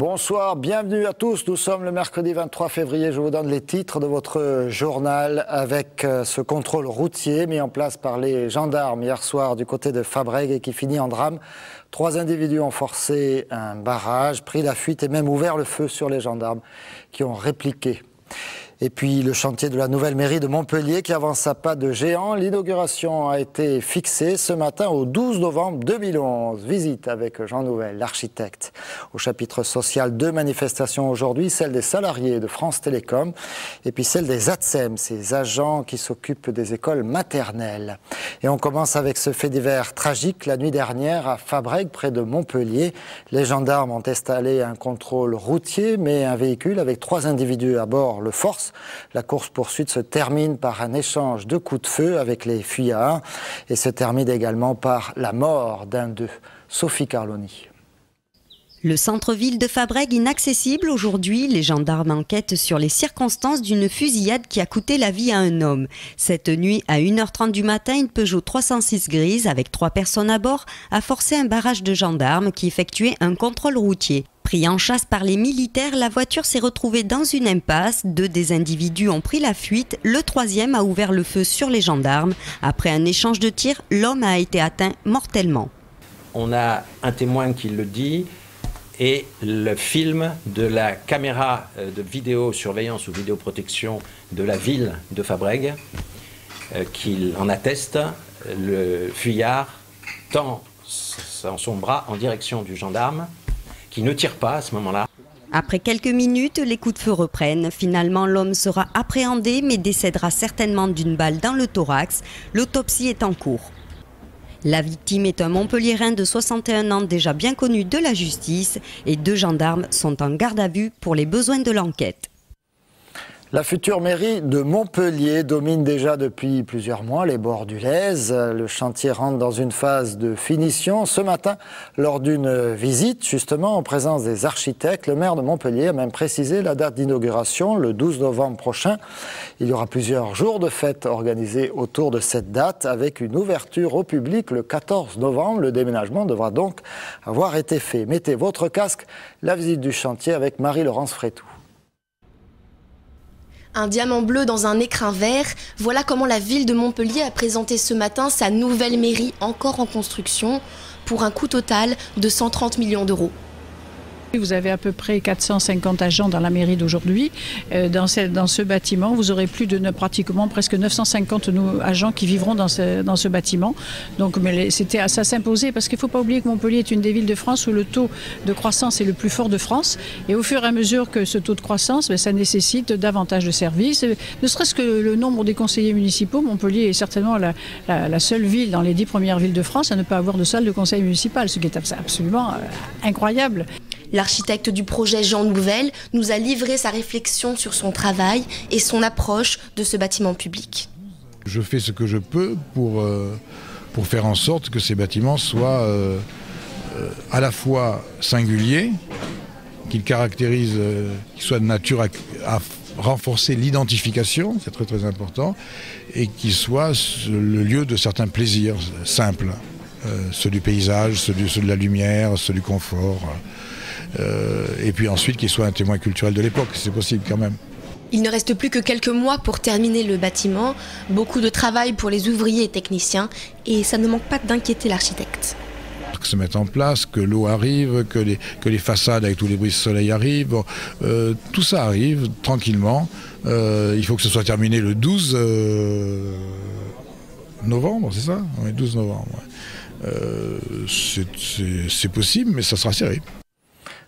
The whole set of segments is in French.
Bonsoir, bienvenue à tous. Nous sommes le mercredi 23 février. Je vous donne les titres de votre journal avec ce contrôle routier mis en place par les gendarmes hier soir du côté de Fabrègues et qui finit en drame. 3 individus ont forcé un barrage, pris la fuite et même ouvert le feu sur les gendarmes qui ont répliqué. Et puis le chantier de la nouvelle mairie de Montpellier qui avance à pas de géant. L'inauguration a été fixée ce matin au 12 novembre 2011. Visite avec Jean Nouvel, l'architecte. Au chapitre social, 2 manifestations aujourd'hui, celle des salariés de France Télécom et puis celle des ATSEM, ces agents qui s'occupent des écoles maternelles. Et on commence avec ce fait divers tragique. La nuit dernière à Fabrègues, près de Montpellier, les gendarmes ont installé un contrôle routier, mais un véhicule avec 3 individus à bord le force. La course-poursuite se termine par un échange de coups de feu avec les fuyards et se termine également par la mort d'un d'eux. Sophie Carloni. Le centre-ville de Fabrègues inaccessible aujourd'hui, les gendarmes enquêtent sur les circonstances d'une fusillade qui a coûté la vie à un homme. Cette nuit, à 1h30 du matin, une Peugeot 306 grise avec 3 personnes à bord a forcé un barrage de gendarmes qui effectuait un contrôle routier. Pris en chasse par les militaires, la voiture s'est retrouvée dans une impasse. 2 des individus ont pris la fuite. Le 3e a ouvert le feu sur les gendarmes. Après un échange de tirs, l'homme a été atteint mortellement. On a un témoin qui le dit et le film de la caméra de vidéosurveillance ou vidéoprotection de la ville de Fabrègues qui en atteste. Le fuyard tend son bras en direction du gendarme qui ne tire pas à ce moment-là. Après quelques minutes, les coups de feu reprennent. Finalement, l'homme sera appréhendé mais décédera certainement d'une balle dans le thorax. L'autopsie est en cours. La victime est un Montpelliérain de 61 ans déjà bien connu de la justice et 2 gendarmes sont en garde à vue pour les besoins de l'enquête. La future mairie de Montpellier domine déjà depuis plusieurs mois les bords du Lèze. Le chantier rentre dans une phase de finition. Ce matin, lors d'une visite justement en présence des architectes, le maire de Montpellier a même précisé la date d'inauguration, le 12 novembre prochain. Il y aura plusieurs jours de fête organisés autour de cette date avec une ouverture au public le 14 novembre. Le déménagement devra donc avoir été fait. Mettez votre casque, la visite du chantier avec Marie-Laurence Frétou. Un diamant bleu dans un écrin vert, voilà comment la ville de Montpellier a présenté ce matin sa nouvelle mairie encore en construction pour un coût total de 130 millions d'euros. Vous avez à peu près 450 agents dans la mairie d'aujourd'hui. Dans ce bâtiment, vous aurez pratiquement presque 950 agents qui vivront dans ce bâtiment. Donc, ça s'imposait parce qu'il ne faut pas oublier que Montpellier est une des villes de France où le taux de croissance est le plus fort de France. Et au fur et à mesure que ce taux de croissance, ça nécessite davantage de services. Ne serait-ce que le nombre des conseillers municipaux, Montpellier est certainement la seule ville dans les 10 premières villes de France à ne pas avoir de salle de conseil municipal, ce qui est absolument incroyable. L'architecte du projet Jean Nouvel nous a livré sa réflexion sur son travail et son approche de ce bâtiment public. Je fais ce que je peux pour faire en sorte que ces bâtiments soient à la fois singuliers, qu'ils caractérisent, qu'ils soient de nature à renforcer l'identification, c'est très très important, et qu'ils soient le lieu de certains plaisirs simples, ceux du paysage, ceux de la lumière, ceux du confort. Et puis ensuite qu'il soit un témoin culturel de l'époque, c'est possible quand même. Il ne reste plus que quelques mois pour terminer le bâtiment, beaucoup de travail pour les ouvriers et techniciens, et ça ne manque pas d'inquiéter l'architecte. Que se mettre en place, que l'eau arrive, que les façades avec tous les brise soleil arrivent, tout ça arrive tranquillement. Il faut que ce soit terminé le 12 novembre, c'est ça? Oui, 12 novembre. Ouais. C'est possible, mais ça sera serré.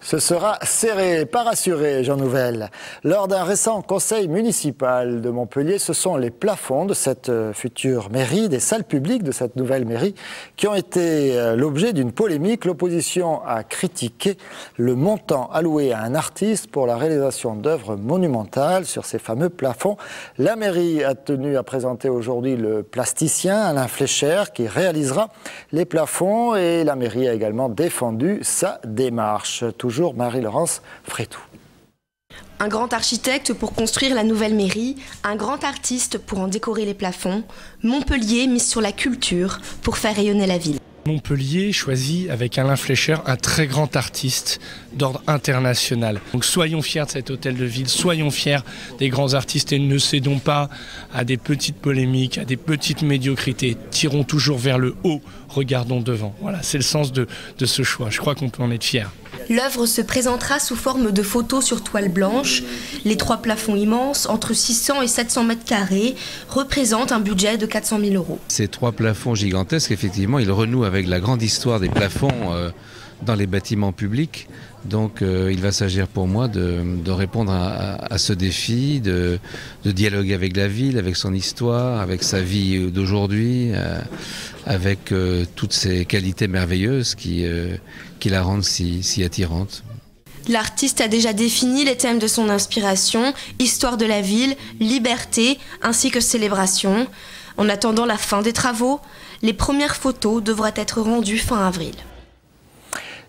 Ce sera serré, pas rassuré, Jean Nouvel. Lors d'un récent conseil municipal de Montpellier, ce sont les plafonds de cette future mairie, des salles publiques de cette nouvelle mairie, qui ont été l'objet d'une polémique. L'opposition a critiqué le montant alloué à un artiste pour la réalisation d'œuvres monumentales sur ces fameux plafonds. La mairie a tenu à présenter aujourd'hui le plasticien Alain Fleischer qui réalisera les plafonds et la mairie a également défendu sa démarche. Toujours Marie-Laurence Frétou. Un grand architecte pour construire la nouvelle mairie, un grand artiste pour en décorer les plafonds. Montpellier mise sur la culture pour faire rayonner la ville. Montpellier choisit avec Alain Fleischer un très grand artiste d'ordre international. Donc soyons fiers de cet hôtel de ville, soyons fiers des grands artistes et ne cédons pas à des petites polémiques, à des petites médiocrités. Tirons toujours vers le haut, regardons devant. Voilà, c'est le sens de ce choix. Je crois qu'on peut en être fiers. L'œuvre se présentera sous forme de photos sur toile blanche. Les 3 plafonds immenses, entre 600 et 700 mètres carrés, représentent un budget de 400 000 €. Ces 3 plafonds gigantesques, effectivement, ils renouent avec la grande histoire des plafonds dans les bâtiments publics. Donc il va s'agir pour moi de répondre à ce défi, de dialoguer avec la ville, avec son histoire, avec sa vie d'aujourd'hui, avec toutes ces qualités merveilleuses qui la rendent si attirante. L'artiste a déjà défini les thèmes de son inspiration, histoire de la ville, liberté, ainsi que célébration. En attendant la fin des travaux, les premières photos devraient être rendues fin avril.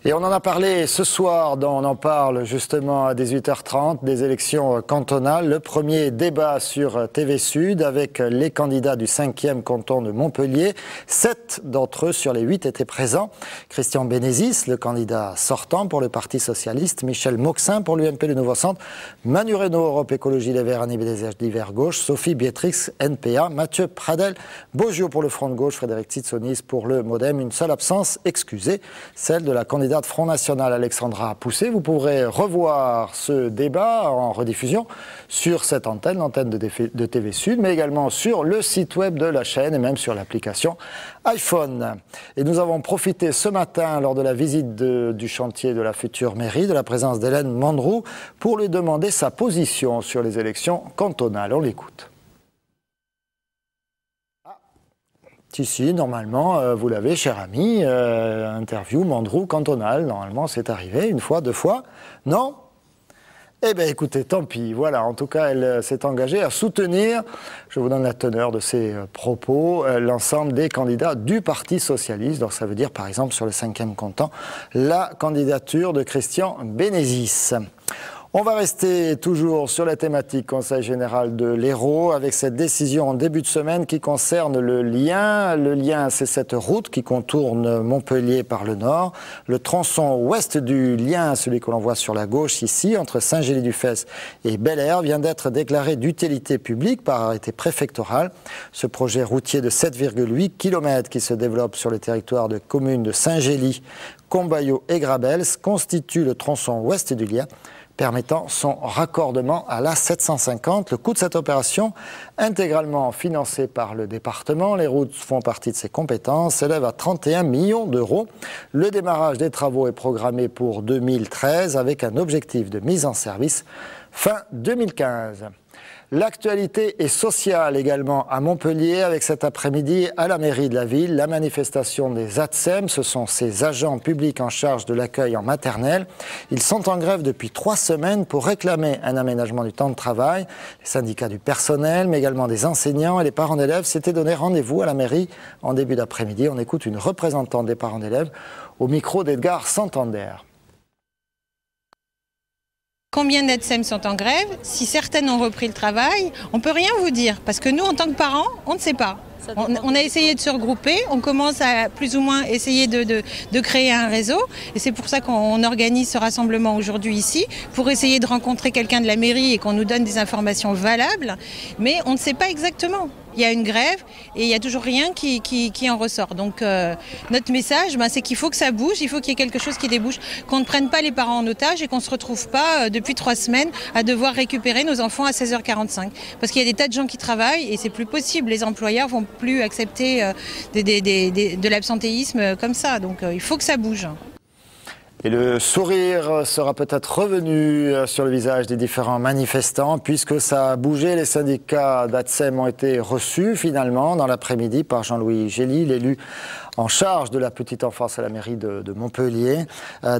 Et on en a parlé ce soir, on en parle justement à 18h30, des élections cantonales. Le premier débat sur TV Sud avec les candidats du 5e canton de Montpellier. 7 d'entre eux sur les 8 étaient présents. Christian Bénézis, le candidat sortant pour le Parti socialiste. Michel Moxin pour l'UMP Le Nouveau Centre. Manu Reynaud, Europe Écologie Les Verts, Annie Bédésage Gauche. Sophie Bietrix, NPA. Mathieu Pradel-Beaugio pour le Front de Gauche. Frédéric Titsonis pour le Modem. Une seule absence excusée, celle de la candidate de Front National, Alexandra Poussé. Vous pourrez revoir ce débat en rediffusion sur cette antenne, l'antenne de TV Sud, mais également sur le site web de la chaîne et même sur l'application iPhone. Et nous avons profité ce matin, lors de la visite du chantier de la future mairie, de la présence d'Hélène Mandroux, pour lui demander sa position sur les élections cantonales. On l'écoute. Si, normalement, vous l'avez, cher ami, interview Mandroux cantonale. Normalement, c'est arrivé une fois, 2 fois. Non ? Eh bien, écoutez, tant pis. Voilà, en tout cas, elle s'est engagée à soutenir, je vous donne la teneur de ses propos, l'ensemble des candidats du Parti socialiste. Donc, ça veut dire, par exemple, sur le 5e canton, la candidature de Christian Bénézis. On va rester toujours sur la thématique Conseil général de l'Hérault avec cette décision en début de semaine qui concerne le lien. Le lien, c'est cette route qui contourne Montpellier par le nord. Le tronçon ouest du lien, celui que l'on voit sur la gauche ici, entre Saint-Gély-du-Fès et Bel-Air, vient d'être déclaré d'utilité publique par arrêté préfectoral. Ce projet routier de 7,8 km qui se développe sur le territoire de communes de Saint-Gély, Combaillot et Grabels constitue le tronçon ouest du lien, permettant son raccordement à l'A750. Le coût de cette opération, intégralement financé par le département, les routes font partie de ses compétences, s'élève à 31 millions d'euros. Le démarrage des travaux est programmé pour 2013 avec un objectif de mise en service fin 2015. L'actualité est sociale également à Montpellier avec cet après-midi à la mairie de la ville, la manifestation des ATSEM. Ce sont ces agents publics en charge de l'accueil en maternelle. Ils sont en grève depuis 3 semaines pour réclamer un aménagement du temps de travail. Les syndicats du personnel, mais également des enseignants et les parents d'élèves s'étaient donné rendez-vous à la mairie en début d'après-midi. On écoute une représentante des parents d'élèves au micro d'Edgar Santander. Combien d'ATSEM sont en grève? Si certaines ont repris le travail, on ne peut rien vous dire. Parce que nous, en tant que parents, on ne sait pas. On a essayé de se regrouper, on commence à plus ou moins essayer de créer un réseau. Et c'est pour ça qu'on organise ce rassemblement aujourd'hui ici, pour essayer de rencontrer quelqu'un de la mairie et qu'on nous donne des informations valables. Mais on ne sait pas exactement. Il y a une grève et il n'y a toujours rien qui en ressort. Donc notre message, c'est qu'il faut que ça bouge, il faut qu'il y ait quelque chose qui débouche, qu'on ne prenne pas les parents en otage et qu'on ne se retrouve pas depuis 3 semaines à devoir récupérer nos enfants à 16h45. Parce qu'il y a des tas de gens qui travaillent et c'est plus possible. Les employeurs ne vont plus accepter de l'absentéisme comme ça. Donc il faut que ça bouge. Et le sourire sera peut-être revenu sur le visage des différents manifestants puisque ça a bougé. Les syndicats d'ATSEM ont été reçus finalement dans l'après-midi par Jean-Louis Gély, l'élu en charge de la petite enfance à la mairie de Montpellier.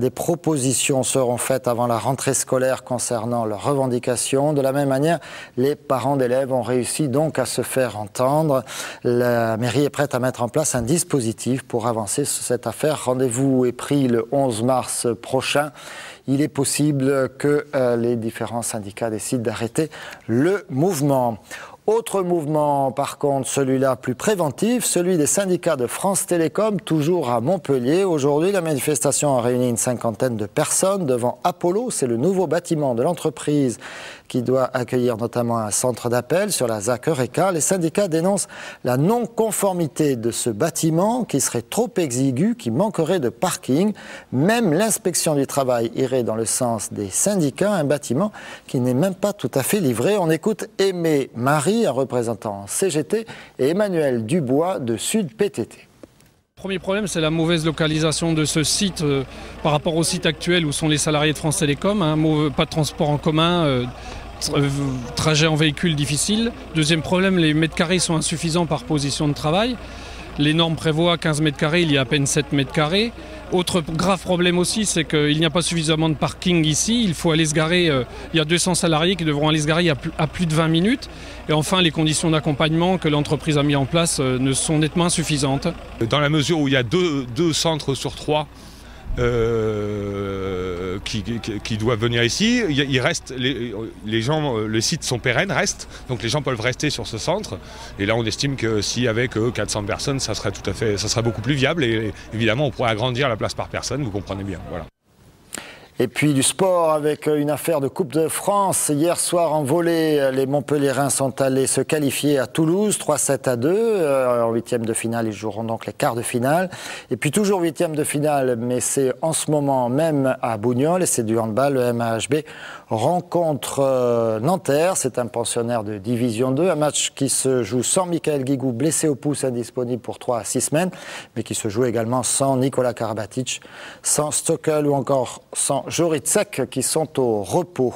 Des propositions seront faites avant la rentrée scolaire concernant leurs revendications. De la même manière, les parents d'élèves ont réussi donc à se faire entendre. La mairie est prête à mettre en place un dispositif pour avancer sur cette affaire. Rendez-vous est pris le 11 mars prochain. Il est possible que les différents syndicats décident d'arrêter le mouvement. Autre mouvement, par contre, celui-là plus préventif, celui des syndicats de France Télécom, toujours à Montpellier. Aujourd'hui, la manifestation a réuni une cinquantaine de personnes devant Apollo. C'est le nouveau bâtiment de l'entreprise qui doit accueillir notamment un centre d'appel sur la ZAC Eureka. Les syndicats dénoncent la non-conformité de ce bâtiment qui serait trop exigu, qui manquerait de parking. Même l'inspection du travail irait dans le sens des syndicats, un bâtiment qui n'est même pas tout à fait livré. On écoute Aimé Marie, un représentant CGT, et Emmanuel Dubois de Sud PTT. Le premier problème, c'est la mauvaise localisation de ce site par rapport au site actuel où sont les salariés de France Télécom. Pas de transport en commun, trajet en véhicule difficile. Deuxième problème, les mètres carrés sont insuffisants par position de travail. Les normes prévoient 15 mètres carrés, il y a à peine 7 mètres carrés. Autre grave problème aussi, c'est qu'il n'y a pas suffisamment de parking ici. Il faut aller se garer, il y a 200 salariés qui devront aller se garer à plus de 20 minutes. Et enfin, les conditions d'accompagnement que l'entreprise a mis en place ne sont nettement insuffisantes. Dans la mesure où il y a deux centres sur 3 qui doivent venir ici, il reste, les gens, les sites sont pérennes, restent, donc les gens peuvent rester sur ce centre. Et là, on estime que s'il y avait que 400 personnes, ça serait beaucoup plus viable. Et évidemment, on pourrait agrandir la place par personne, vous comprenez bien. Voilà. Et puis du sport avec une affaire de Coupe de France. Hier soir en volée, les Montpelliérains sont allés se qualifier à Toulouse, 3-7-2. En huitième de finale, ils joueront donc les quarts de finale. Et puis toujours huitième de finale, mais c'est en ce moment même à Bougnols, et c'est du handball. Le MAHB rencontre Nanterre, c'est un pensionnaire de Division 2. Un match qui se joue sans Michael Guigou, blessé au pouce, indisponible pour 3 à 6 semaines, mais qui se joue également sans Nicolas Karabatic, sans Stockel ou encore sans Joritsek qui sont au repos.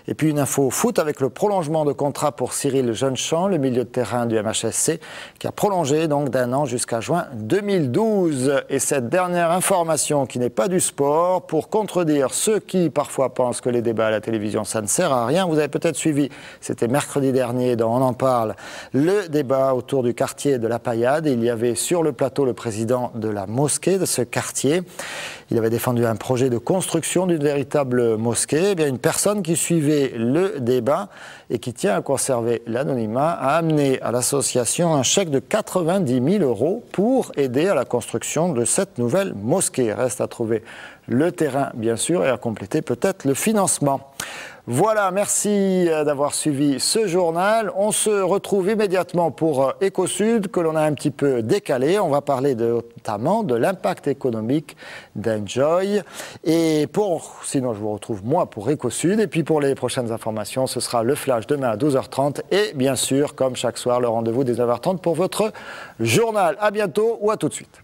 Et puis une info foot avec le prolongement de contrat pour Cyril Jeunechamp, le milieu de terrain du MHSC, qui a prolongé donc d'1 an jusqu'à juin 2012. Et cette dernière information qui n'est pas du sport, pour contredire ceux qui parfois pensent que les débats à la télévision ça ne sert à rien, vous avez peut-être suivi, c'était mercredi dernier dans On en parle, le débat autour du quartier de la Paillade. Il y avait sur le plateau le président de la mosquée de ce quartier. Il avait défendu un projet de construction d'une véritable mosquée. Eh bien, une personne qui suivait le débat et qui tient à conserver l'anonymat a amené à l'association un chèque de 90 000 € pour aider à la construction de cette nouvelle mosquée. Reste à trouver le terrain, bien sûr, et à compléter peut-être le financement. Voilà, merci d'avoir suivi ce journal. On se retrouve immédiatement pour Éco-Sud, que l'on a un petit peu décalé. On va parler notamment de l'impact économique d'Enjoy. Et sinon je vous retrouve moi pour Éco-Sud. Et puis pour les prochaines informations, ce sera le flash demain à 12h30. Et bien sûr, comme chaque soir, le rendez-vous 19h30 pour votre journal. À bientôt ou à tout de suite.